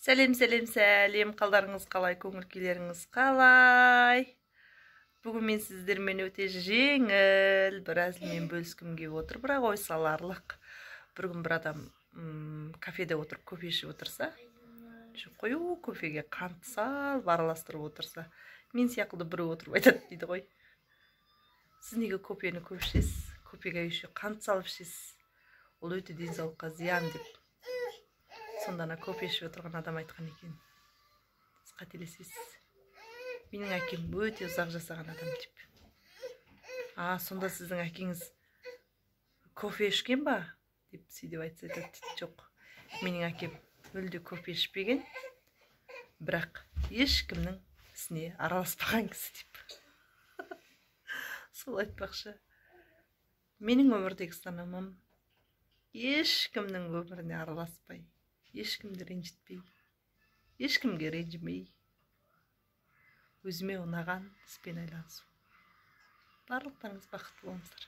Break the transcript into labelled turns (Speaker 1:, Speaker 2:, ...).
Speaker 1: Сәлем, қалдарыңыз қалай, көңіл күйлеріңіз қалай? Бүгін мен сіздермен өте жеңіл бір әзілмен бөліскім келіп отыр, бірақ ой саларлық. Бір күн бір адам кафеде отырып кофе ішіп отырса, қою кофеге қант салып араластырып отырса, мен сияқты біреу отырып айтады дейді ғой. Сіз неге кофені көп ішесіз? Кофеге еще қант салып ішесіз? Ол өте денсаулыққа зиян деп. Сонда кофе ішіп отырған адам айтқан екен. Сіз қателесесіз. Менің әкем өте ұзақ жасаған адам деп. Сонда сіздің әкеңіз кофе ішкен ба? Деп сөйтіп айтса айтады. Жоқ. Менің әкем мүлде кофе ішпеген, бірақ ешкімнің ісіне араласпаған кісі деп. Сол айтпақшы. Менің өмірдегі ұстанымым ешкімнің өміріне араласпай, ешкімді ренжітпей, ешкімге ренжімей, өзіме ұнаған іспен айналысу. Барлықтарыңыз бақытты болыңыздар.